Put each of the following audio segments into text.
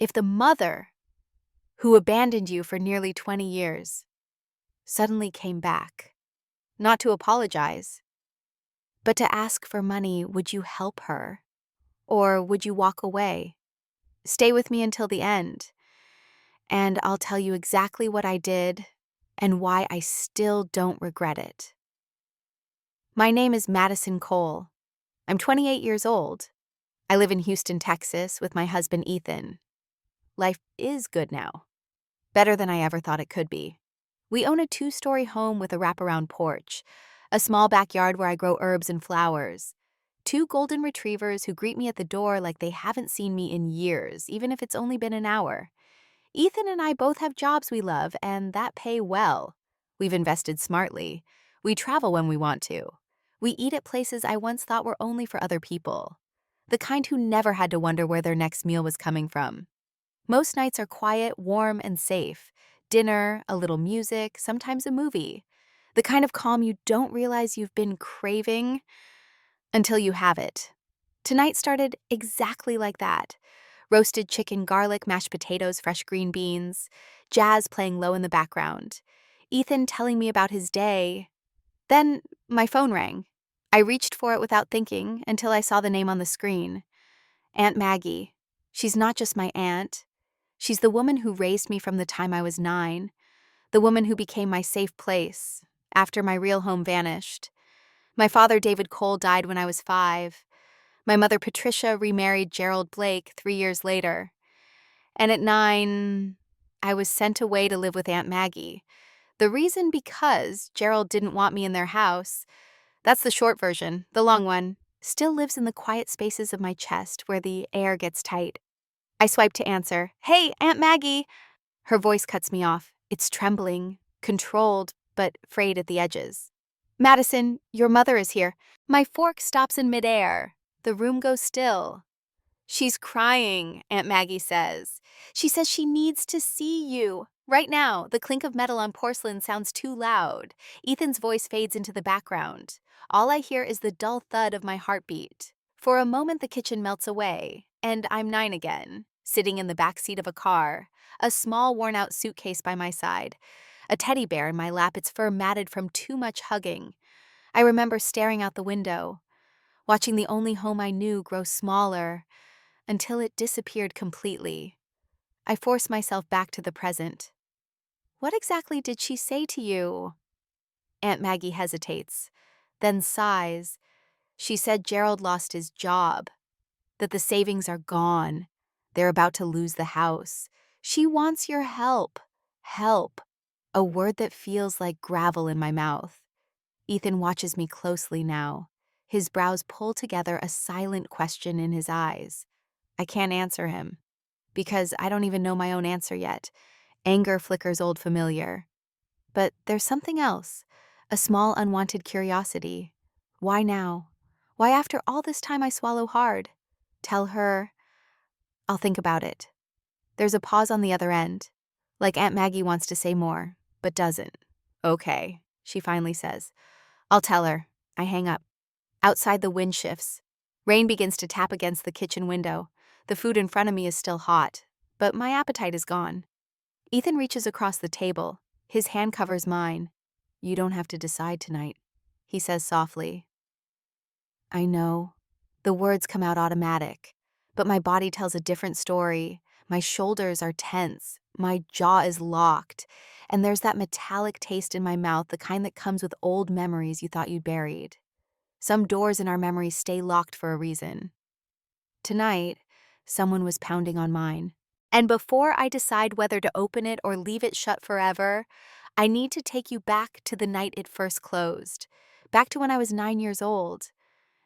If the mother who abandoned you for nearly 20 years suddenly came back, not to apologize, but to ask for money, would you help her? Or would you walk away? Stay with me until the end, and I'll tell you exactly what I did and why I still don't regret it. My name is Madison Cole. I'm 28 years old. I live in Houston, Texas, with my husband, Ethan. Life is good now. Better than I ever thought it could be. We own a 2-story home with a wraparound porch, a small backyard where I grow herbs and flowers, 2 golden retrievers who greet me at the door like they haven't seen me in years, even if it's only been an hour. Ethan and I both have jobs we love and that pay well. We've invested smartly. We travel when we want to. We eat at places I once thought were only for other people. The kind who never had to wonder where their next meal was coming from. Most nights are quiet, warm, and safe. Dinner, a little music, sometimes a movie. The kind of calm you don't realize you've been craving until you have it. Tonight started exactly like that. Roasted chicken, garlic, mashed potatoes, fresh green beans, jazz playing low in the background. Ethan telling me about his day. Then my phone rang. I reached for it without thinking until I saw the name on the screen. Aunt Maggie. She's not just my aunt. She's the woman who raised me from the time I was 9, the woman who became my safe place after my real home vanished. My father, David Cole, died when I was 5. My mother, Patricia, remarried Gerald Blake 3 years later. And at 9, I was sent away to live with Aunt Maggie. The reason because Gerald didn't want me in their house. That's the short version. The long one still lives in the quiet spaces of my chest where the air gets tight. I swipe to answer. Hey, Aunt Maggie! Her voice cuts me off. It's trembling, controlled, but frayed at the edges. Madison, your mother is here. My fork stops in midair. The room goes still. She's crying, Aunt Maggie says. She says she needs to see you. Right now, the clink of metal on porcelain sounds too loud. Ethan's voice fades into the background. All I hear is the dull thud of my heartbeat. For a moment, the kitchen melts away, and I'm 9 again, sitting in the back seat of a car, a small worn-out suitcase by my side, a teddy bear in my lap, its fur matted from too much hugging. I remember staring out the window, watching the only home I knew grow smaller until it disappeared completely. I force myself back to the present. What exactly did she say to you? Aunt Maggie hesitates, then sighs. She said Gerald lost his job, that the savings are gone. They're about to lose the house. She wants your help. Help. A word that feels like gravel in my mouth. Ethan watches me closely now. His brows pull together, a silent question in his eyes. I can't answer him, because I don't even know my own answer yet. Anger flickers old familiar. But there's something else, a small unwanted curiosity. Why now? Why after all this time I swallow hard? Tell her, I'll think about it. There's a pause on the other end, like Aunt Maggie wants to say more, but doesn't. Okay, she finally says. I'll tell her. I hang up. Outside, the wind shifts. Rain begins to tap against the kitchen window. The food in front of me is still hot, but my appetite is gone. Ethan reaches across the table. His hand covers mine. You don't have to decide tonight, he says softly. I know. The words come out automatic, but my body tells a different story. My shoulders are tense. My jaw is locked. And there's that metallic taste in my mouth, the kind that comes with old memories you thought you'd buried. Some doors in our memories stay locked for a reason. Tonight, someone was pounding on mine. And before I decide whether to open it or leave it shut forever, I need to take you back to the night it first closed, back to when I was 9 years old,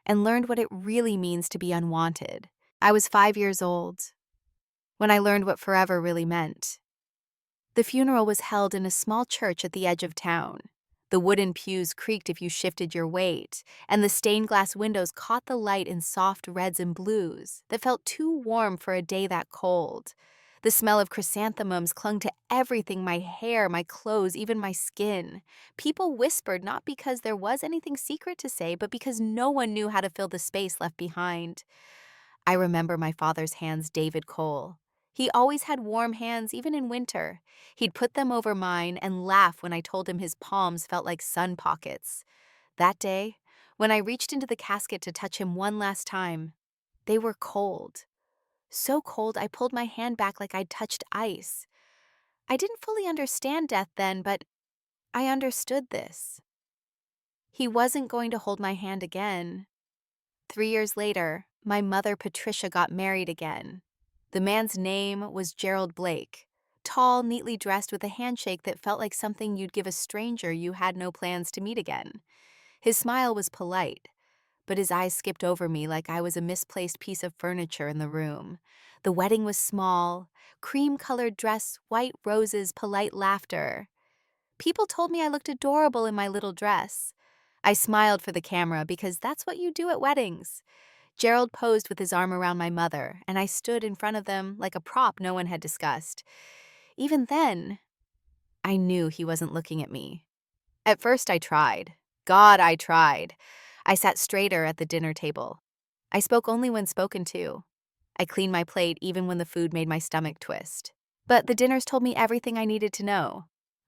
and learned what it really means to be unwanted. I was 5 years old when I learned what forever really meant. The funeral was held in a small church at the edge of town. The wooden pews creaked if you shifted your weight, and the stained glass windows caught the light in soft reds and blues that felt too warm for a day that cold. The smell of chrysanthemums clung to everything, my hair, my clothes, even my skin. People whispered not because there was anything secret to say, but because no one knew how to fill the space left behind. I remember my father's hands, David Cole. He always had warm hands even in winter. He'd put them over mine and laugh when I told him his palms felt like sun pockets. That day, when I reached into the casket to touch him one last time, they were cold. So cold I pulled my hand back like I'd touched ice. I didn't fully understand death then, but I understood this. He wasn't going to hold my hand again. 3 years later, my mother Patricia got married again. The man's name was Gerald Blake, tall, neatly dressed with a handshake that felt like something you'd give a stranger you had no plans to meet again. His smile was polite, but his eyes skipped over me like I was a misplaced piece of furniture in the room. The wedding was small, cream-colored dress, white roses, polite laughter. People told me I looked adorable in my little dress. I smiled for the camera because that's what you do at weddings. Gerald posed with his arm around my mother, and I stood in front of them like a prop no one had discussed. Even then, I knew he wasn't looking at me. At first I tried. God, I tried. I sat straighter at the dinner table. I spoke only when spoken to. I cleaned my plate even when the food made my stomach twist. But the dinners told me everything I needed to know.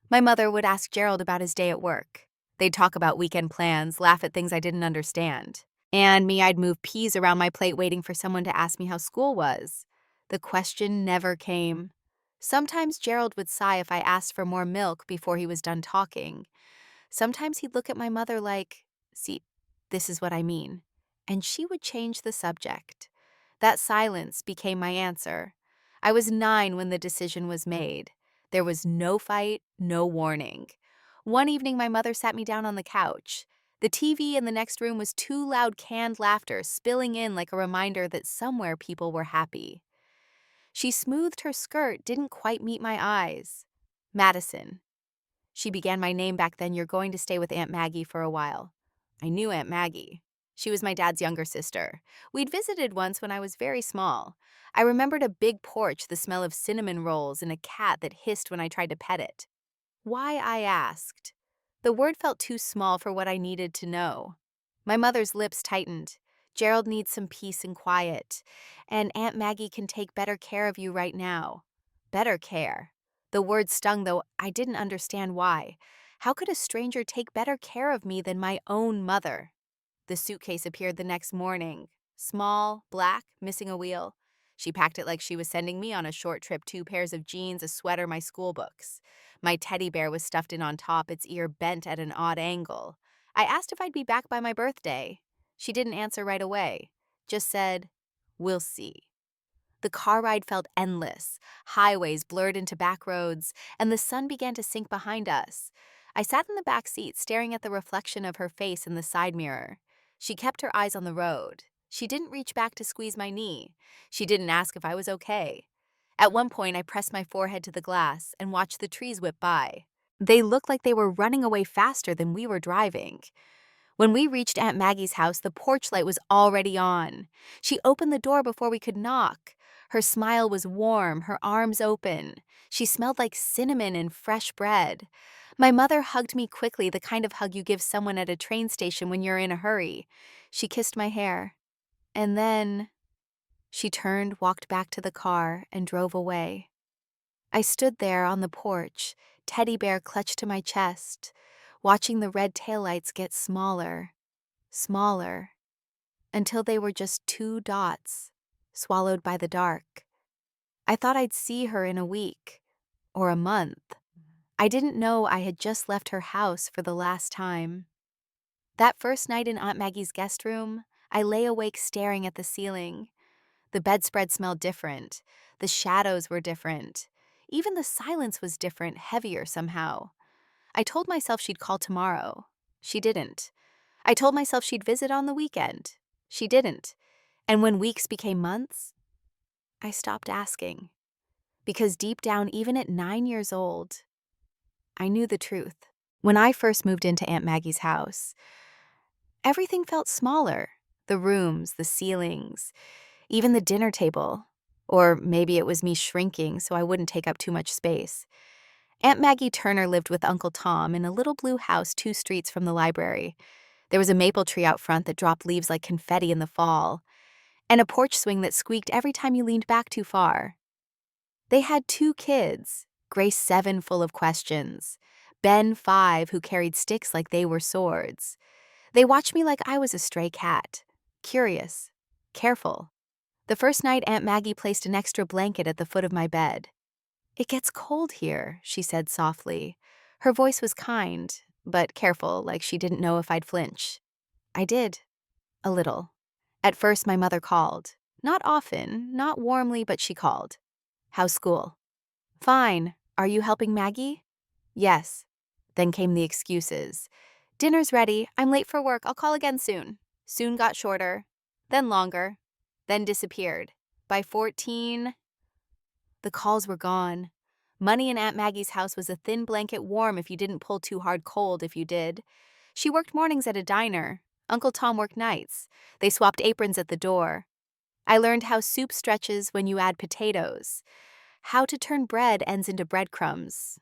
My mother would ask Gerald about his day at work. They'd talk about weekend plans, laugh at things I didn't understand. And me, I'd move peas around my plate waiting for someone to ask me how school was. The question never came. Sometimes Gerald would sigh if I asked for more milk before he was done talking. Sometimes he'd look at my mother like, "See, this is what I mean." And she would change the subject. That silence became my answer. I was 9 when the decision was made. There was no fight, no warning. One evening, my mother sat me down on the couch. The TV in the next room was too loud canned laughter spilling in like a reminder that somewhere people were happy. She smoothed her skirt, didn't quite meet my eyes. "Madison." She began my name back then. "You're going to stay with Aunt Maggie for a while." I knew Aunt Maggie. She was my dad's younger sister. We'd visited once when I was very small. I remembered a big porch, the smell of cinnamon rolls, and a cat that hissed when I tried to pet it. Why, I asked. The word felt too small for what I needed to know. My mother's lips tightened. "Gerald needs some peace and quiet, and Aunt Maggie can take better care of you right now." Better care. The word stung, though I didn't understand why. How could a stranger take better care of me than my own mother? The suitcase appeared the next morning. Small, black, missing a wheel. She packed it like she was sending me on a short trip: 2 pairs of jeans, a sweater, my school books. My teddy bear was stuffed in on top, its ear bent at an odd angle. I asked if I'd be back by my birthday. She didn't answer right away, just said, "We'll see." The car ride felt endless. Highways blurred into back roads, and the sun began to sink behind us. I sat in the back seat, staring at the reflection of her face in the side mirror. She kept her eyes on the road. She didn't reach back to squeeze my knee. She didn't ask if I was okay. At one point, I pressed my forehead to the glass and watched the trees whip by. They looked like they were running away faster than we were driving. When we reached Aunt Maggie's house, the porch light was already on. She opened the door before we could knock. Her smile was warm, her arms open. She smelled like cinnamon and fresh bread. My mother hugged me quickly, the kind of hug you give someone at a train station when you're in a hurry. She kissed my hair. And then she turned, walked back to the car, and drove away. I stood there on the porch, teddy bear clutched to my chest, watching the red taillights get smaller, smaller, until they were just 2 dots, swallowed by the dark. I thought I'd see her in a week, or a month. I didn't know I had just left her house for the last time. That first night in Aunt Maggie's guest room, I lay awake staring at the ceiling. The bedspread smelled different. The shadows were different. Even the silence was different, heavier somehow. I told myself she'd call tomorrow. She didn't. I told myself she'd visit on the weekend. She didn't. And when weeks became months, I stopped asking. Because deep down, even at 9 years old, I knew the truth. When I first moved into Aunt Maggie's house, everything felt smaller. The rooms, the ceilings, even the dinner table. Or maybe it was me shrinking so I wouldn't take up too much space. Aunt Maggie Turner lived with Uncle Tom in a little blue house 2 streets from the library. There was a maple tree out front that dropped leaves like confetti in the fall, and a porch swing that squeaked every time you leaned back too far. They had 2 kids, Grace 7 full of questions, Ben 5 who carried sticks like they were swords. They watched me like I was a stray cat, curious, careful. The first night Aunt Maggie placed an extra blanket at the foot of my bed. "It gets cold here," she said softly. Her voice was kind, but careful, like she didn't know if I'd flinch. I did. A little. At first, my mother called. Not often, not warmly, but she called. "How's school?" "Fine. Are you helping Maggie?" "Yes." Then came the excuses. "Dinner's ready. I'm late for work. I'll call again soon." Soon got shorter, then longer, then disappeared. By 14, the calls were gone. Money in Aunt Maggie's house was a thin blanket warm if you didn't pull too hard, cold if you did. She worked mornings at a diner. Uncle Tom worked nights. They swapped aprons at the door. I learned how soup stretches when you add potatoes, how to turn bread ends into breadcrumbs,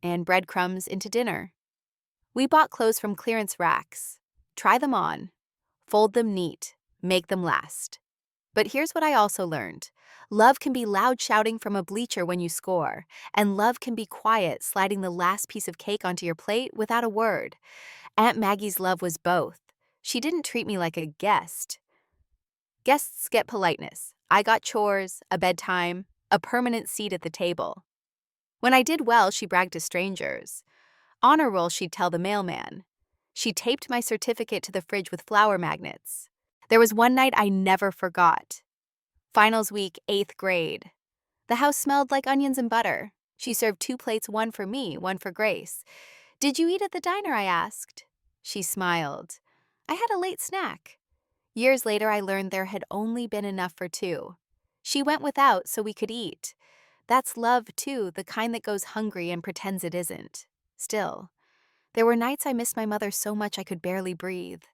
and breadcrumbs into dinner. We bought clothes from clearance racks. Try them on. Fold them neat. Make them last. But here's what I also learned. Love can be loud shouting from a bleacher when you score, and love can be quiet sliding the last piece of cake onto your plate without a word. Aunt Maggie's love was both. She didn't treat me like a guest. Guests get politeness. I got chores, a bedtime, a permanent seat at the table. When I did well, she bragged to strangers. Honor roll, she'd tell the mailman. She taped my certificate to the fridge with flower magnets. There was one night I never forgot. Finals week, 8th grade. The house smelled like onions and butter. She served 2 plates, one for me, one for Grace. "Did you eat at the diner?" I asked. She smiled. "I had a late snack." Years later, I learned there had only been enough for 2. She went without so we could eat. That's love, too, the kind that goes hungry and pretends it isn't. Still, there were nights I missed my mother so much I could barely breathe.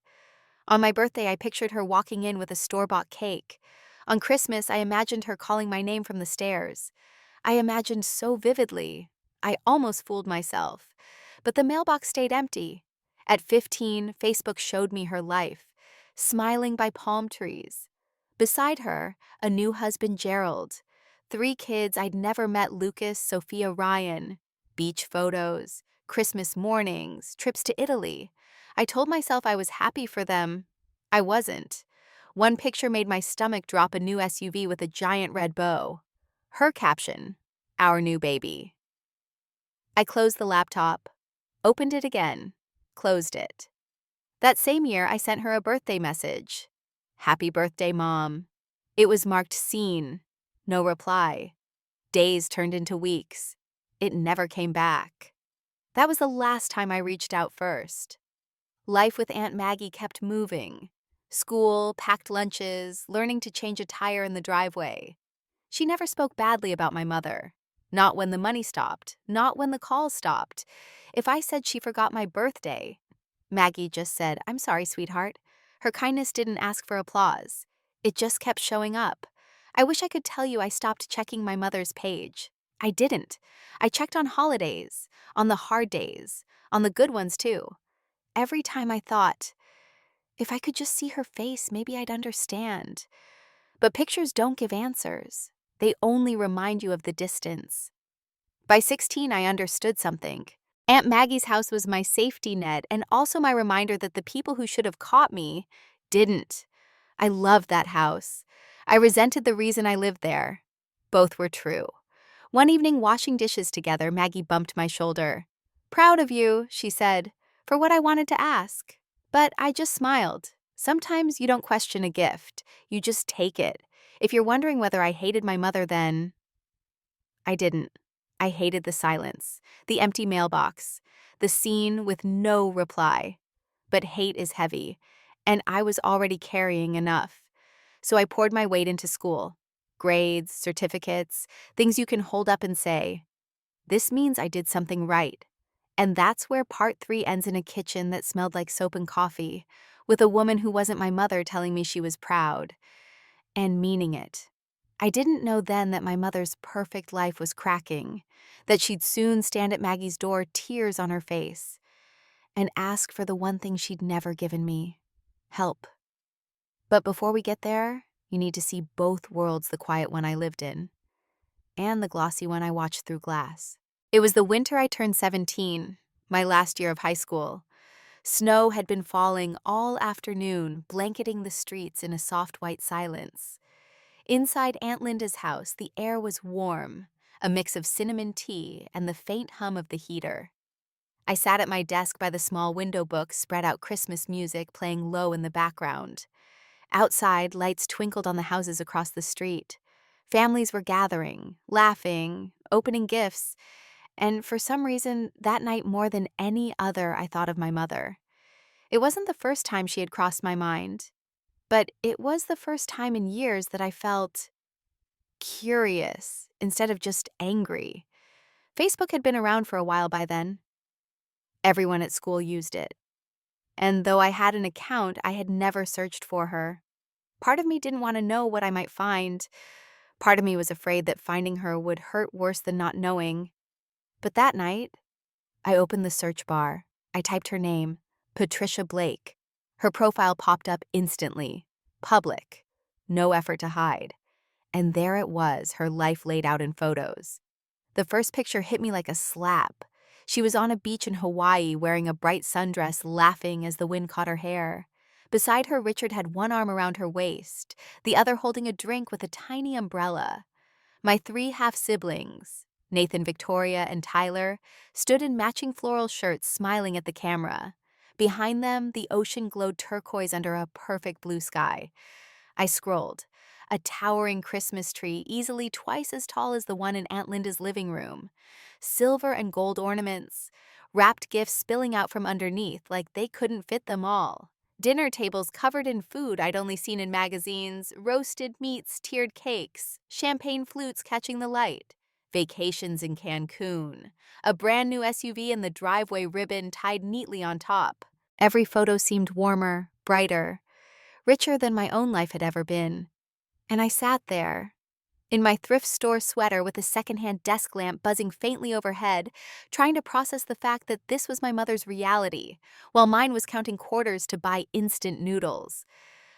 On my birthday, I pictured her walking in with a store-bought cake. On Christmas, I imagined her calling my name from the stairs. I imagined so vividly. I almost fooled myself. But the mailbox stayed empty. At 15, Facebook showed me her life, smiling by palm trees. Beside her, a new husband, Gerald. 3 kids I'd never met, Lucas, Sophia, Ryan. Beach photos, Christmas mornings, trips to Italy. I told myself I was happy for them. I wasn't. One picture made my stomach drop, a new SUV with a giant red bow. Her caption, "Our new baby." I closed the laptop, opened it again, closed it. That same year, I sent her a birthday message. "Happy birthday, Mom." It was marked seen. No reply. Days turned into weeks. It never came back. That was the last time I reached out first. Life with Aunt Maggie kept moving. School, packed lunches, learning to change a tire in the driveway. She never spoke badly about my mother. Not when the money stopped, not when the calls stopped. If I said she forgot my birthday, Maggie just said, "I'm sorry, sweetheart." Her kindness didn't ask for applause. It just kept showing up. I wish I could tell you I stopped checking my mother's page. I didn't. I checked on holidays, on the hard days, on the good ones too. Every time I thought, if I could just see her face, maybe I'd understand. But pictures don't give answers. They only remind you of the distance. By 16, I understood something. Aunt Maggie's house was my safety net and also my reminder that the people who should have caught me didn't. I loved that house. I resented the reason I lived there. Both were true. One evening, washing dishes together, Maggie bumped my shoulder. "Proud of you," she said, for what I wanted to ask. But I just smiled. Sometimes you don't question a gift. You just take it. If you're wondering whether I hated my mother then, I didn't. I hated the silence, the empty mailbox, the scene with no reply. But hate is heavy, and I was already carrying enough. So I poured my weight into school. Grades, certificates, things you can hold up and say, "This means I did something right." And that's where part 3 ends, in a kitchen that smelled like soap and coffee, with a woman who wasn't my mother telling me she was proud, and meaning it. I didn't know then that my mother's perfect life was cracking, that she'd soon stand at Maggie's door, tears on her face, and ask for the one thing she'd never given me: help. But before we get there, you need to see both worlds the quiet one I lived in, and the glossy one I watched through glass. It was the winter I turned 17, my last year of high school. Snow had been falling all afternoon, blanketing the streets in a soft white silence. Inside Aunt Linda's house, the air was warm, a mix of cinnamon tea and the faint hum of the heater. I sat at my desk by the small window book, spread out Christmas music playing low in the background. Outside, lights twinkled on the houses across the street. Families were gathering, laughing, opening gifts, and for some reason, that night more than any other, I thought of my mother. It wasn't the first time she had crossed my mind, but it was the first time in years that I felt curious instead of just angry. Facebook had been around for a while by then. Everyone at school used it. And though I had an account, I had never searched for her. Part of me didn't want to know what I might find. Part of me was afraid that finding her would hurt worse than not knowing. But that night, I opened the search bar. I typed her name, Patricia Blake. Her profile popped up instantly. Public. No effort to hide. And there it was, her life laid out in photos. The first picture hit me like a slap. She was on a beach in Hawaii wearing a bright sundress, laughing as the wind caught her hair. Beside her, Richard had one arm around her waist, the other holding a drink with a tiny umbrella. My 3 half-siblings, Nathan, Victoria, and Tyler, stood in matching floral shirts smiling at the camera. Behind them, the ocean glowed turquoise under a perfect blue sky. I scrolled. A towering Christmas tree, easily twice as tall as the one in Aunt Linda's living room. Silver and gold ornaments, wrapped gifts spilling out from underneath like they couldn't fit them all. Dinner tables covered in food I'd only seen in magazines, roasted meats, tiered cakes, champagne flutes catching the light. Vacations in Cancun. A brand new SUV and the driveway ribbon tied neatly on top. Every photo seemed warmer, brighter, richer than my own life had ever been. And I sat there, in my thrift store sweater with a secondhand desk lamp buzzing faintly overhead, trying to process the fact that this was my mother's reality, while mine was counting quarters to buy instant noodles.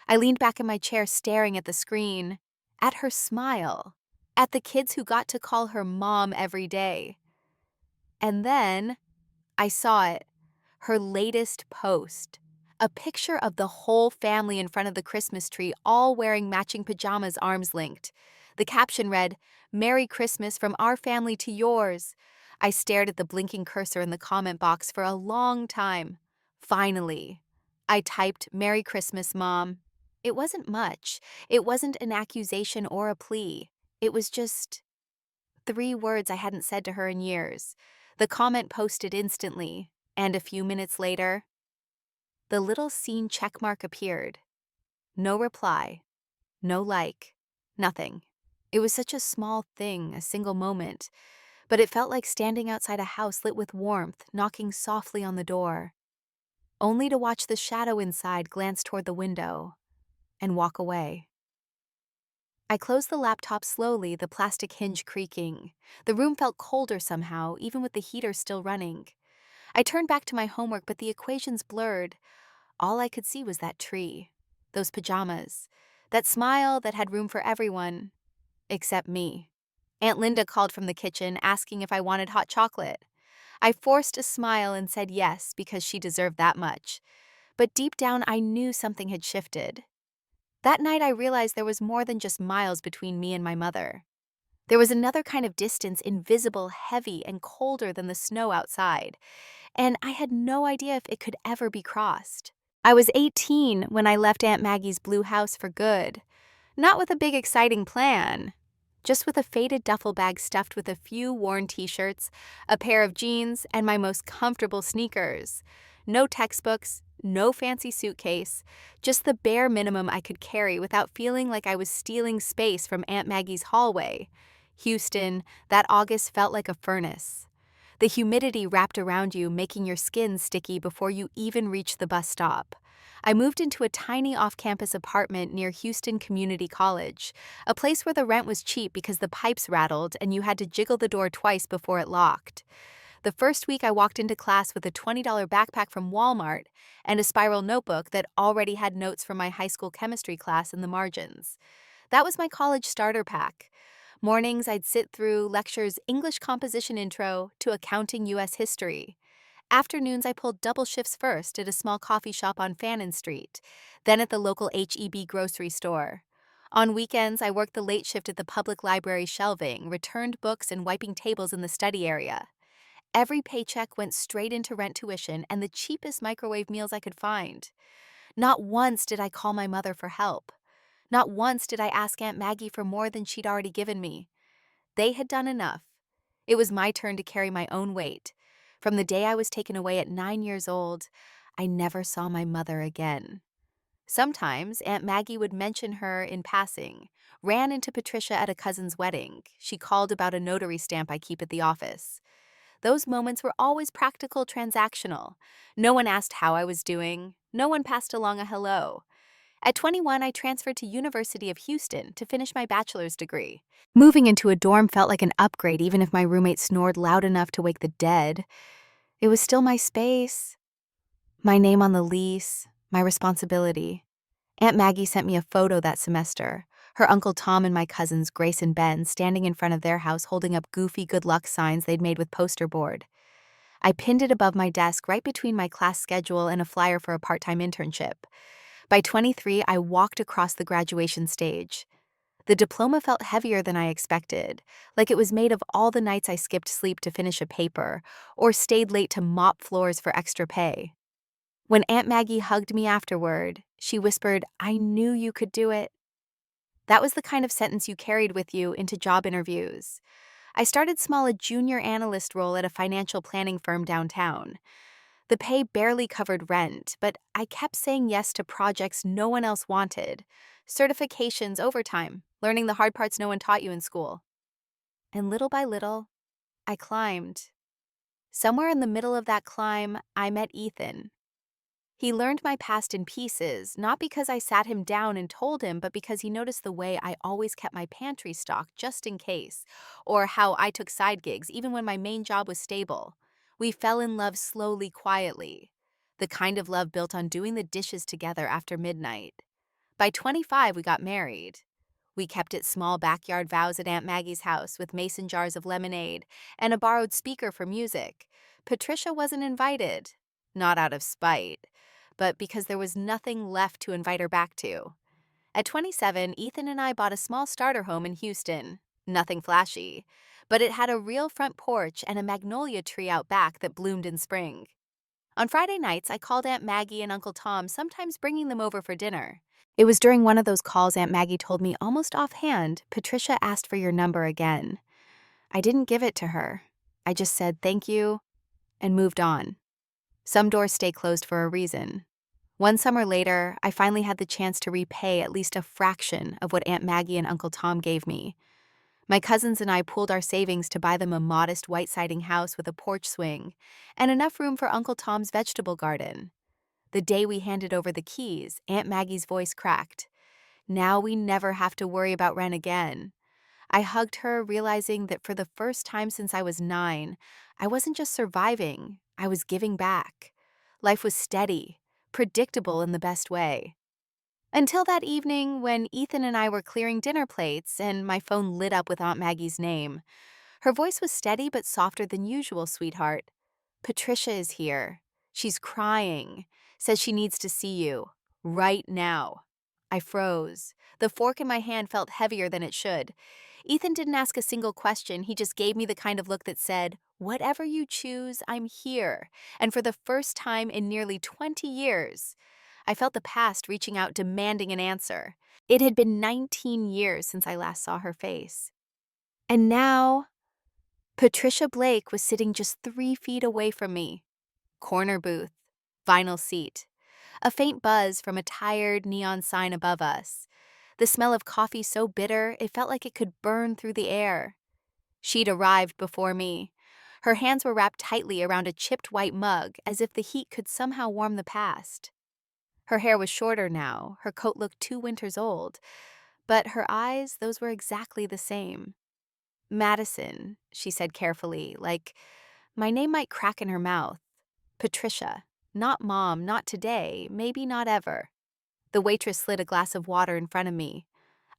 I leaned back in my chair staring at the screen, at her smile, at the kids who got to call her mom every day. And then I saw it, her latest post. A picture of the whole family in front of the Christmas tree, all wearing matching pajamas, arms linked. The caption read, "Merry Christmas from our family to yours." I stared at the blinking cursor in the comment box for a long time. Finally, I typed, "Merry Christmas, Mom." It wasn't much. It wasn't an accusation or a plea. It was just 3 words I hadn't said to her in years. The comment posted instantly, and a few minutes later, the little seen checkmark appeared. No reply, no like, nothing. It was such a small thing, a single moment, but it felt like standing outside a house lit with warmth, knocking softly on the door, only to watch the shadow inside glance toward the window and walk away. I closed the laptop slowly, the plastic hinge creaking. The room felt colder somehow, even with the heater still running. I turned back to my homework, but the equations blurred. All I could see was that tree, those pajamas, that smile that had room for everyone, except me. Aunt Linda called from the kitchen, asking if I wanted hot chocolate. I forced a smile and said yes, because she deserved that much. But deep down, I knew something had shifted. That night, I realized there was more than just miles between me and my mother. There was another kind of distance, invisible, heavy, and colder than the snow outside, and I had no idea if it could ever be crossed. I was 18 when I left Aunt Maggie's blue house for good. Not with a big exciting plan, just with a faded duffel bag stuffed with a few worn t-shirts, a pair of jeans, and my most comfortable sneakers. No textbooks, no fancy suitcase, just the bare minimum I could carry without feeling like I was stealing space from Aunt Maggie's hallway. Houston, that August felt like a furnace. The humidity wrapped around you, making your skin sticky before you even reached the bus stop. I moved into a tiny off-campus apartment near Houston Community College, a place where the rent was cheap because the pipes rattled and you had to jiggle the door twice before it locked. The first week I walked into class with a $20 backpack from Walmart and a spiral notebook that already had notes from my high school chemistry class in the margins. That was my college starter pack. Mornings, I'd sit through lectures English composition intro to accounting US history. Afternoons, I pulled double shifts first at a small coffee shop on Fannin Street, then at the local HEB grocery store. On weekends, I worked the late shift at the public library shelving, returned books, and wiping tables in the study area. Every paycheck went straight into rent tuition and the cheapest microwave meals I could find. Not once did I call my mother for help. Not once did I ask Aunt Maggie for more than she'd already given me. They had done enough. It was my turn to carry my own weight. From the day I was taken away at 9 years old, I never saw my mother again. Sometimes Aunt Maggie would mention her in passing. Ran into Patricia at a cousin's wedding. She called about a notary stamp I keep at the office. Those moments were always practical, transactional. No one asked how I was doing. No one passed along a hello. At 21, I transferred to University of Houston to finish my bachelor's degree. Moving into a dorm felt like an upgrade even if my roommate snored loud enough to wake the dead. It was still my space, my name on the lease, my responsibility. Aunt Maggie sent me a photo that semester. Her Uncle Tom and my cousins Grace and Ben standing in front of their house holding up goofy good luck signs they'd made with poster board. I pinned it above my desk right between my class schedule and a flyer for a part-time internship. By 23, I walked across the graduation stage. The diploma felt heavier than I expected, like it was made of all the nights I skipped sleep to finish a paper or stayed late to mop floors for extra pay. When Aunt Maggie hugged me afterward, she whispered, "I knew you could do it." That was the kind of sentence you carried with you into job interviews. I started small, a junior analyst role at a financial planning firm downtown. The pay barely covered rent, but I kept saying yes to projects no one else wanted. Certifications, overtime, learning the hard parts no one taught you in school. And little by little, I climbed. Somewhere in the middle of that climb, I met Ethan. He learned my past in pieces, not because I sat him down and told him, but because he noticed the way I always kept my pantry stocked just in case, or how I took side gigs even when my main job was stable. We fell in love slowly, quietly, the kind of love built on doing the dishes together after midnight. By 25, we got married. We kept it small backyard vows at Aunt Maggie's house with mason jars of lemonade and a borrowed speaker for music. Patricia wasn't invited, not out of spite, but because there was nothing left to invite her back to. At 27, Ethan and I bought a small starter home in Houston. Nothing flashy, but it had a real front porch and a magnolia tree out back that bloomed in spring. On Friday nights, I called Aunt Maggie and Uncle Tom, sometimes bringing them over for dinner. It was during one of those calls Aunt Maggie told me almost offhand, "Patricia asked for your number again." I didn't give it to her. I just said thank you and moved on. Some doors stay closed for a reason. One summer later, I finally had the chance to repay at least a fraction of what Aunt Maggie and Uncle Tom gave me. My cousins and I pooled our savings to buy them a modest white siding house with a porch swing and enough room for Uncle Tom's vegetable garden. The day we handed over the keys, Aunt Maggie's voice cracked. Now we never have to worry about rent again. I hugged her, realizing that for the first time since I was 9, I wasn't just surviving, I was giving back. Life was steady, predictable in the best way. Until that evening when Ethan and I were clearing dinner plates and my phone lit up with Aunt Maggie's name. Her voice was steady but softer than usual, sweetheart. "Patricia is here. She's crying. Says she needs to see you. Right now." I froze. The fork in my hand felt heavier than it should. Ethan didn't ask a single question. He just gave me the kind of look that said, "Whatever you choose, I'm here." And for the first time in nearly 20 years, I felt the past reaching out, demanding an answer. It had been 19 years since I last saw her face. And now, Patricia Blake was sitting just 3 feet away from me. Corner booth, vinyl seat, a faint buzz from a tired neon sign above us. The smell of coffee so bitter it felt like it could burn through the air. She'd arrived before me. Her hands were wrapped tightly around a chipped white mug, as if the heat could somehow warm the past. Her hair was shorter now, her coat looked 2 winters old, but her eyes, those were exactly the same. "Madison," she said carefully, like my name might crack in her mouth. "Patricia. Not Mom, not today, maybe not ever." The waitress slid a glass of water in front of me.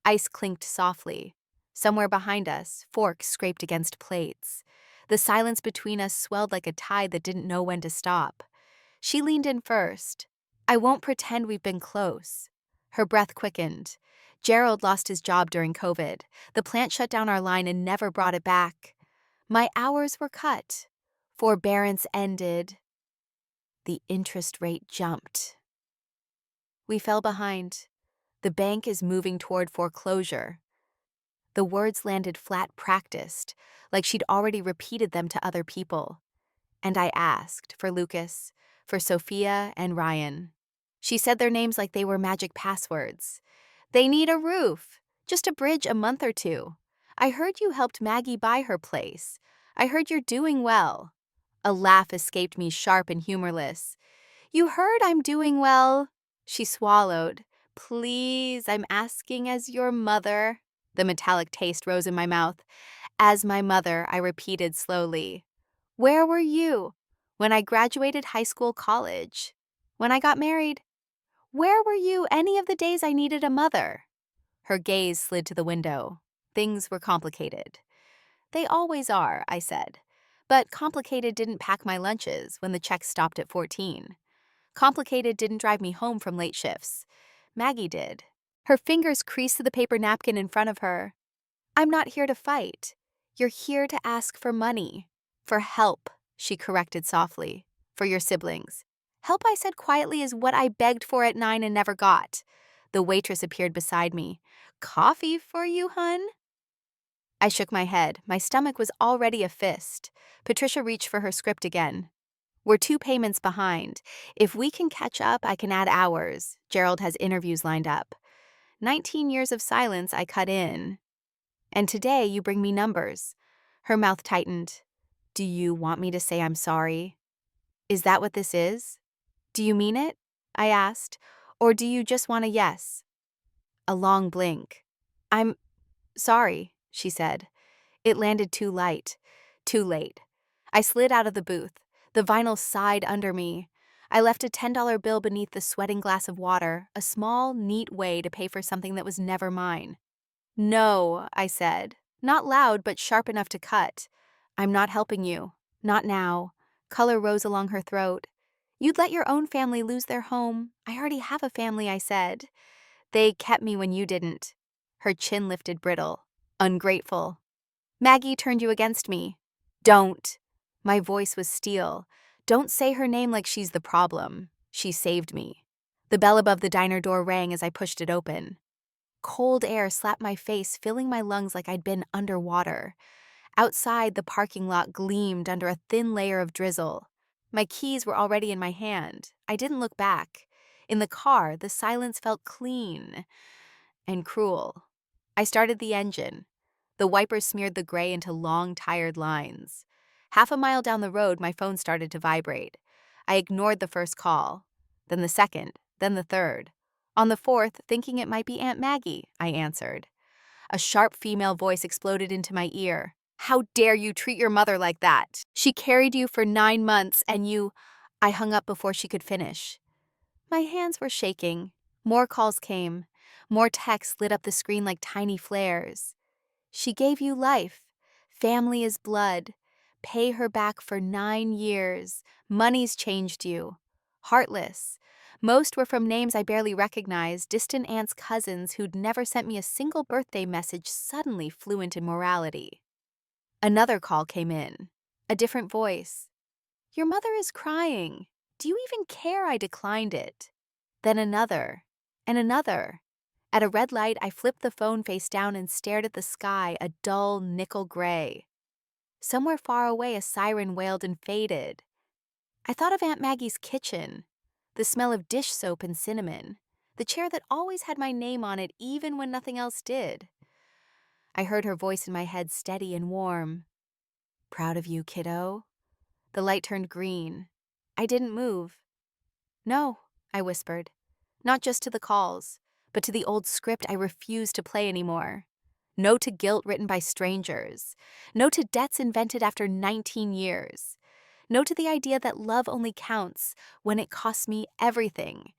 Ice clinked softly. Somewhere behind us, forks scraped against plates. The silence between us swelled like a tide that didn't know when to stop. She leaned in first. I won't pretend we've been close. Her breath quickened. Gerald lost his job during COVID. The plant shut down our line and never brought it back. My hours were cut. Forbearance ended. The interest rate jumped. We fell behind. The bank is moving toward foreclosure. The words landed flat practiced, like she'd already repeated them to other people. And I asked for Lucas, for Sophia and Ryan. She said their names like they were magic passwords. They need a roof, just a bridge a month or two. I heard you helped Maggie buy her place. I heard you're doing well. A laugh escaped me, sharp and humorless. You heard I'm doing well. She swallowed. Please, I'm asking as your mother. The metallic taste rose in my mouth. As my mother, I repeated slowly. Where were you? When I graduated high school, college. When I got married. Where were you any of the days I needed a mother? Her gaze slid to the window. Things were complicated. They always are, I said. But complicated didn't pack my lunches when the check stopped at 14. Complicated didn't drive me home from late shifts. Maggie did. Her fingers creased to the paper napkin in front of her. I'm not here to fight. You're here to ask for money. For help, she corrected softly. For your siblings. Help, I said quietly, is what I begged for at 9 and never got. The waitress appeared beside me. Coffee for you, hun? I shook my head. My stomach was already a fist. Patricia reached for her script again. We're 2 payments behind. If we can catch up, I can add hours. Gerald has interviews lined up. 19 years of silence, I cut in. And today you bring me numbers. Her mouth tightened. Do you want me to say I'm sorry? Is that what this is? Do you mean it? I asked. Or do you just want a yes? A long blink. I'm sorry, she said. It landed too light. Too late. I slid out of the booth. The vinyl sighed under me. I left a $10 bill beneath the sweating glass of water, a small, neat way to pay for something that was never mine. No, I said. Not loud, but sharp enough to cut. I'm not helping you. Not now. Color rose along her throat. You'd let your own family lose their home. I already have a family, I said. They kept me when you didn't. Her chin lifted brittle. Ungrateful. Maggie turned you against me. Don't. My voice was steel. Don't say her name like she's the problem. She saved me. The bell above the diner door rang as I pushed it open. Cold air slapped my face, filling my lungs like I'd been underwater. Outside, the parking lot gleamed under a thin layer of drizzle. My keys were already in my hand. I didn't look back. In the car, the silence felt clean and cruel. I started the engine. The wipers smeared the gray into long, tired lines. Half a mile down the road, my phone started to vibrate. I ignored the first call, then the second, then the third. On the fourth, thinking it might be Aunt Maggie, I answered. A sharp female voice exploded into my ear. How dare you treat your mother like that? She carried you for 9 months and you... I hung up before she could finish. My hands were shaking. More calls came. More texts lit up the screen like tiny flares. She gave you life. Family is blood. Pay her back for 9 years. Money's changed you. Heartless. Most were from names I barely recognized, distant aunts' cousins who'd never sent me a single birthday message, suddenly fluent in morality. Another call came in. A different voice. Your mother is crying. Do you even care? I declined it. Then another. And another. At a red light, I flipped the phone face down and stared at the sky, a dull nickel gray. Somewhere far away, a siren wailed and faded. I thought of Aunt Maggie's kitchen, the smell of dish soap and cinnamon, the chair that always had my name on it even when nothing else did. I heard her voice in my head, steady and warm. Proud of you, kiddo. The light turned green. I didn't move. No, I whispered. Not just to the calls, but to the old script I refused to play anymore. No to guilt written by strangers. No to debts invented after 19 years. No to the idea that love only counts when it costs me everything.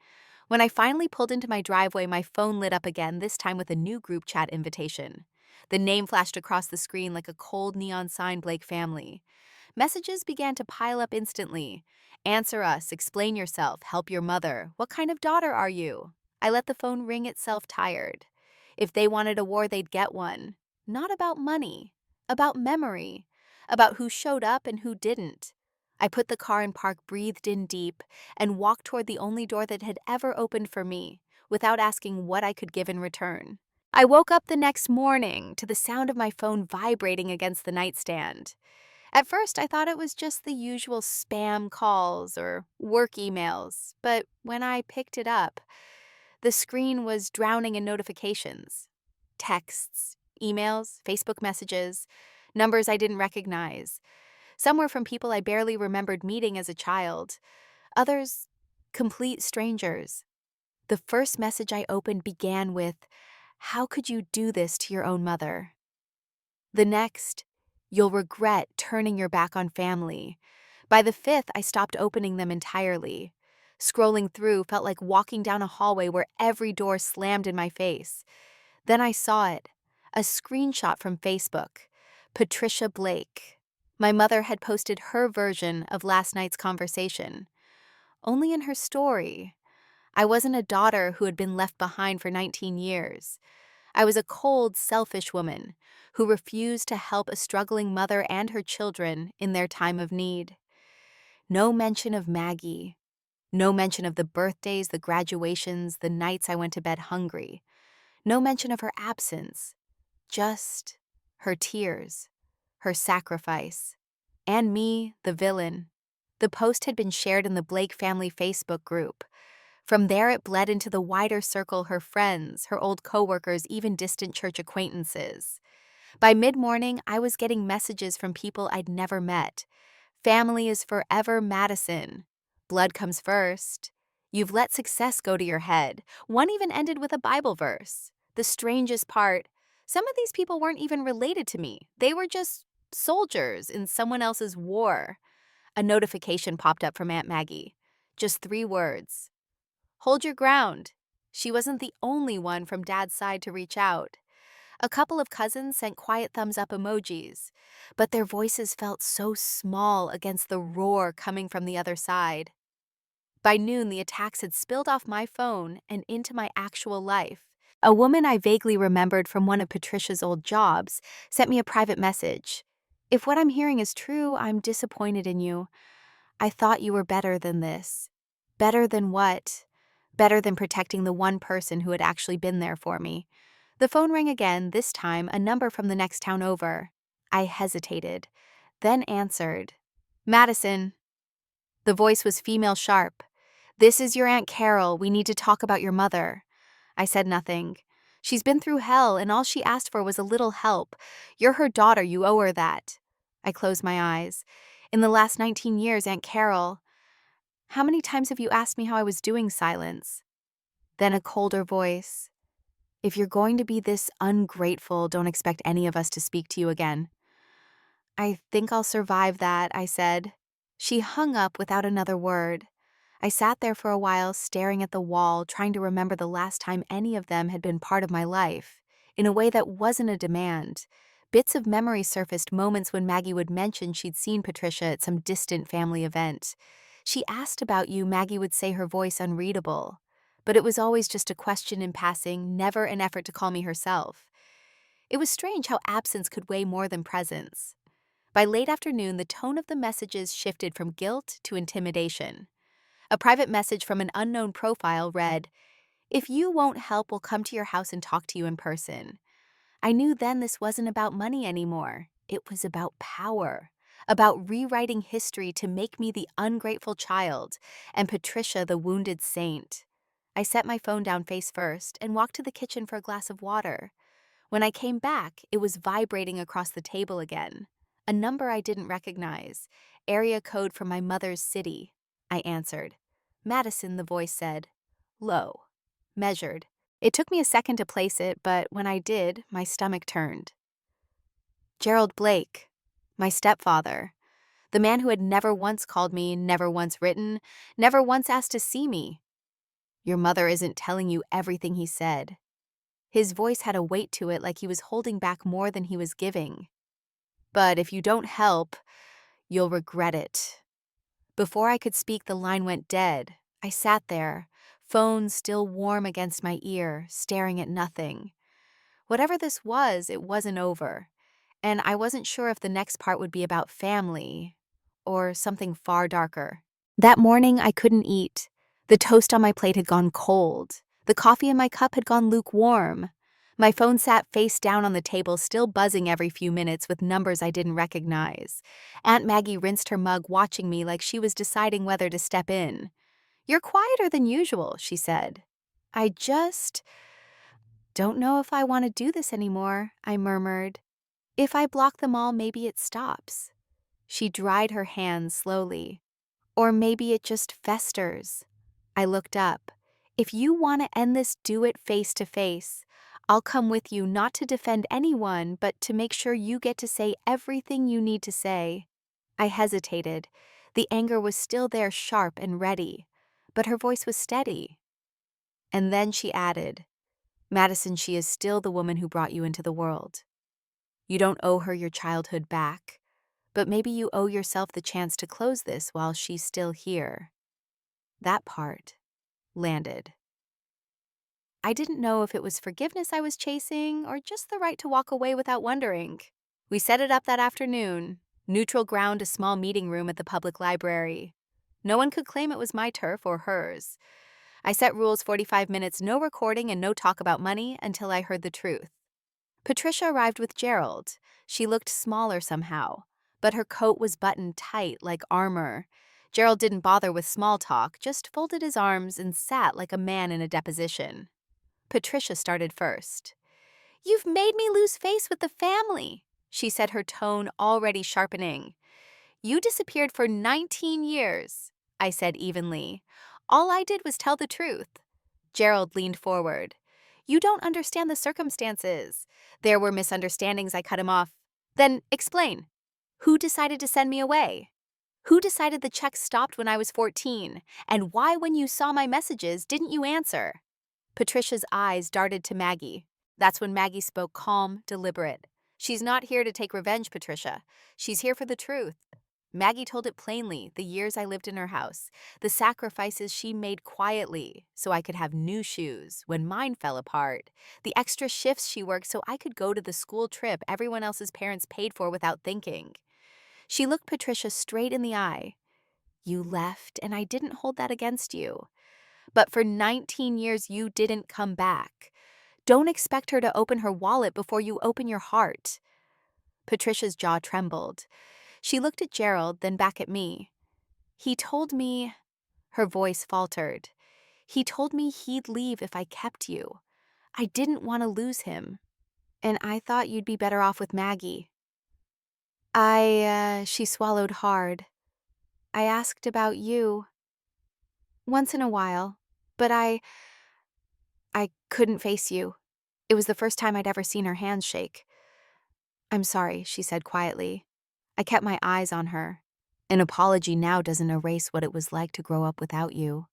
When I finally pulled into my driveway, my phone lit up again, this time with a new group chat invitation. The name flashed across the screen like a cold neon sign, Blake family. Messages began to pile up instantly. Answer us, explain yourself, help your mother. What kind of daughter are you? I let the phone ring itself tired. If they wanted a war, they'd get one. Not about money, about memory, about who showed up and who didn't. I put the car in park, breathed in deep, and walked toward the only door that had ever opened for me, without asking what I could give in return. I woke up the next morning to the sound of my phone vibrating against the nightstand. At first, I thought it was just the usual spam calls or work emails, but when I picked it up, the screen was drowning in notifications. Texts, emails, Facebook messages, numbers I didn't recognize. Some were from people I barely remembered meeting as a child, others, complete strangers. The first message I opened began with, "How could you do this to your own mother?" The next, "You'll regret turning your back on family." By the fifth, I stopped opening them entirely. Scrolling through felt like walking down a hallway where every door slammed in my face. Then I saw it, a screenshot from Facebook. Patricia Blake. My mother had posted her version of last night's conversation. Only in her story. I wasn't a daughter who had been left behind for 19 years. I was a cold, selfish woman who refused to help a struggling mother and her children in their time of need. No mention of Maggie. No mention of the birthdays, the graduations, the nights I went to bed hungry. No mention of her absence. Just her tears, her sacrifice, and me, the villain. The post had been shared in the Blake family Facebook group. From there, it bled into the wider circle, her friends, her old coworkers, even distant church acquaintances. By mid-morning, I was getting messages from people I'd never met. Family is forever Madison. Blood comes first. You've let success go to your head. One even ended with a Bible verse. The strangest part, some of these people weren't even related to me. They were just soldiers in someone else's war. A notification popped up from Aunt Maggie. Just 3 words. Hold your ground. She wasn't the only one from Dad's side to reach out. A couple of cousins sent quiet thumbs up emojis, but their voices felt so small against the roar coming from the other side. By noon, the attacks had spilled off my phone and into my actual life. A woman I vaguely remembered from one of Patricia's old jobs sent me a private message. "If what I'm hearing is true, I'm disappointed in you. I thought you were better than this." Better than what? Better than protecting the one person who had actually been there for me. The phone rang again, this time a number from the next town over. I hesitated, then answered. "Madison." The voice was female sharp. "This is your Aunt Carol. We need to talk about your mother." I said nothing. "She's been through hell, and all she asked for was a little help. You're her daughter. You owe her that." I closed my eyes. "In the last 19 years, Aunt Carol..." "How many times have you asked me how I was doing?" Silence. Then a colder voice. "If you're going to be this ungrateful, don't expect any of us to speak to you again." "I think I'll survive that," I said. She hung up without another word. I sat there for a while, staring at the wall, trying to remember the last time any of them had been part of my life, in a way that wasn't a demand. Bits of memory surfaced, moments when Maggie would mention she'd seen Patricia at some distant family event. "She asked about you," Maggie would say, her voice unreadable. But it was always just a question in passing, never an effort to call me herself. It was strange how absence could weigh more than presence. By late afternoon, the tone of the messages shifted from guilt to intimidation. A private message from an unknown profile read, "If you won't help, we'll come to your house and talk to you in person." I knew then this wasn't about money anymore. It was about power, about rewriting history to make me the ungrateful child and Patricia the wounded saint. I set my phone down face first and walked to the kitchen for a glass of water. When I came back, it was vibrating across the table again. A number I didn't recognize. Area code from my mother's city. I answered. "Madison," the voice said. Low. Measured. It took me a second to place it, but when I did, my stomach turned. Gerald Blake. My stepfather. The man who had never once called me, never once written, never once asked to see me. "Your mother isn't telling you everything," he said. His voice had a weight to it, like he was holding back more than he was giving. "But if you don't help, you'll regret it." Before I could speak, the line went dead. I sat there, phone still warm against my ear, staring at nothing. Whatever this was, it wasn't over. And I wasn't sure if the next part would be about family or something far darker. That morning, I couldn't eat. The toast on my plate had gone cold. The coffee in my cup had gone lukewarm. My phone sat face down on the table, still buzzing every few minutes with numbers I didn't recognize. Aunt Maggie rinsed her mug, watching me like she was deciding whether to step in. "You're quieter than usual," she said. "I just don't know if I want to do this anymore," I murmured. "If I block them all, maybe it stops." She dried her hands slowly. "Or maybe it just festers." I looked up. "If you want to end this, do it face to face. I'll come with you, not to defend anyone, but to make sure you get to say everything you need to say." I hesitated. The anger was still there, sharp and ready, but her voice was steady. And then she added, "Madison, she is still the woman who brought you into the world. You don't owe her your childhood back, but maybe you owe yourself the chance to close this while she's still here." That part landed. I didn't know if it was forgiveness I was chasing or just the right to walk away without wondering. We set it up that afternoon. Neutral ground, a small meeting room at the public library. No one could claim it was my turf or hers. I set rules: 45 minutes, no recording and no talk about money until I heard the truth. Patricia arrived with Gerald. She looked smaller somehow, but her coat was buttoned tight like armor. Gerald didn't bother with small talk, just folded his arms and sat like a man in a deposition. Patricia started first. "You've made me lose face with the family," she said, her tone already sharpening. "You disappeared for 19 years, I said evenly. "All I did was tell the truth." Gerald leaned forward. "You don't understand the circumstances. There were misunderstandings," I cut him off. "Then explain. Who decided to send me away? Who decided the check stopped when I was 14? And why, when you saw my messages, didn't you answer?" Patricia's eyes darted to Maggie. That's when Maggie spoke, calm, deliberate. "She's not here to take revenge, Patricia. She's here for the truth." Maggie told it plainly: the years I lived in her house, the sacrifices she made quietly so I could have new shoes when mine fell apart, the extra shifts she worked so I could go to the school trip everyone else's parents paid for without thinking. She looked Patricia straight in the eye. "You left, and I didn't hold that against you. But for 19 years, you didn't come back. Don't expect her to open her wallet before you open your heart." Patricia's jaw trembled. She looked at Gerald, then back at me. "He told me," her voice faltered, "he told me he'd leave if I kept you. I didn't want to lose him. And I thought you'd be better off with Maggie." She swallowed hard. "I asked about you. Once in a while. But I couldn't face you. It was the first time I'd ever seen her hands shake." "I'm sorry," she said quietly. I kept my eyes on her. "An apology now doesn't erase what it was like to grow up without you."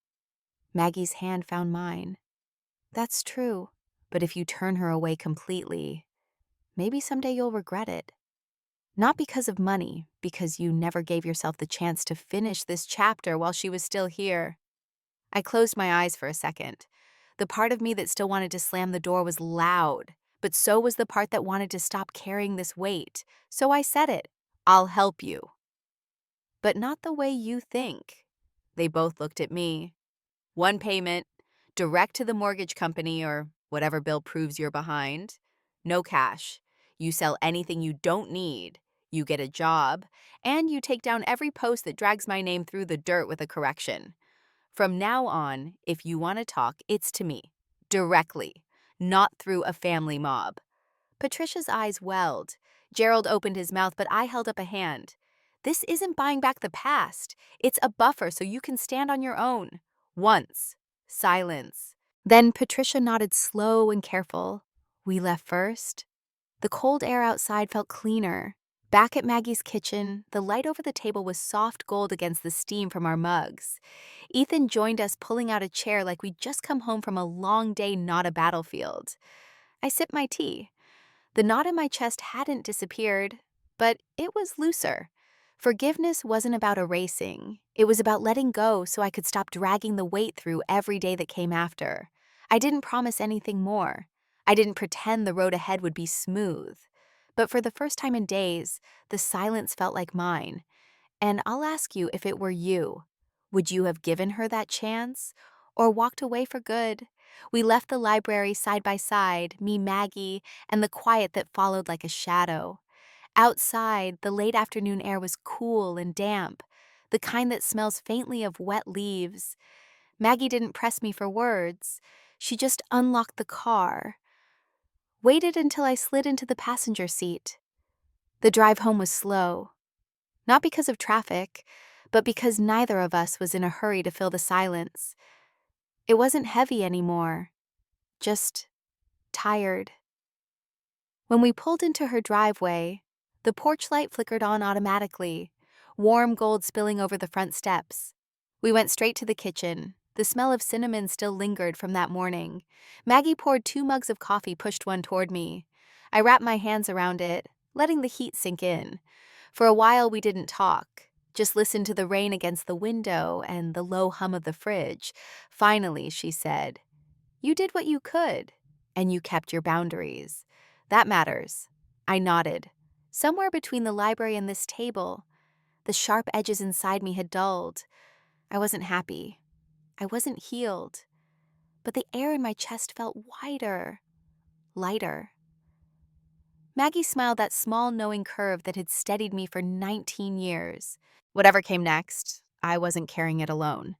Maggie's hand found mine. "That's true. But if you turn her away completely, maybe someday you'll regret it. Not because of money, because you never gave yourself the chance to finish this chapter while she was still here." I closed my eyes for a second. The part of me that still wanted to slam the door was loud, but so was the part that wanted to stop carrying this weight. So I said it. "I'll help you. But not the way you think." They both looked at me. "One payment, direct to the mortgage company or whatever bill proves you're behind. No cash. You sell anything you don't need. You get a job, and you take down every post that drags my name through the dirt with a correction. From now on, if you want to talk, it's to me, directly, not through a family mob." Patricia's eyes welled. Gerald opened his mouth, but I held up a hand. "This isn't buying back the past. It's a buffer so you can stand on your own. Once." Silence. Then Patricia nodded, slow and careful. "We left first." The cold air outside felt cleaner. Back at Maggie's kitchen, the light over the table was soft gold against the steam from our mugs. Ethan joined us, pulling out a chair like we'd just come home from a long day, not a battlefield. I sipped my tea. The knot in my chest hadn't disappeared, but it was looser. Forgiveness wasn't about erasing. It was about letting go so I could stop dragging the weight through every day that came after. I didn't promise anything more. I didn't pretend the road ahead would be smooth. But for the first time in days, the silence felt like mine. And I'll ask you, if it were you, would you have given her that chance? Or walked away for good? We left the library side by side, me, Maggie, and the quiet that followed like a shadow. Outside, the late afternoon air was cool and damp, the kind that smells faintly of wet leaves. Maggie didn't press me for words. She just unlocked the car, waited until I slid into the passenger seat. The drive home was slow. Not because of traffic, but because neither of us was in a hurry to fill the silence. It wasn't heavy anymore, just tired. When we pulled into her driveway, the porch light flickered on automatically, warm gold spilling over the front steps. We went straight to the kitchen. The smell of cinnamon still lingered from that morning. Maggie poured 2 mugs of coffee, pushed one toward me. I wrapped my hands around it, letting the heat sink in. For a while we didn't talk, just listened to the rain against the window and the low hum of the fridge. Finally, she said, "You did what you could, and you kept your boundaries. That matters." I nodded. Somewhere between the library and this table, the sharp edges inside me had dulled. I wasn't happy. I wasn't healed. But the air in my chest felt wider, lighter. Maggie smiled, that small, knowing curve that had steadied me for 19 years. Whatever came next, I wasn't carrying it alone.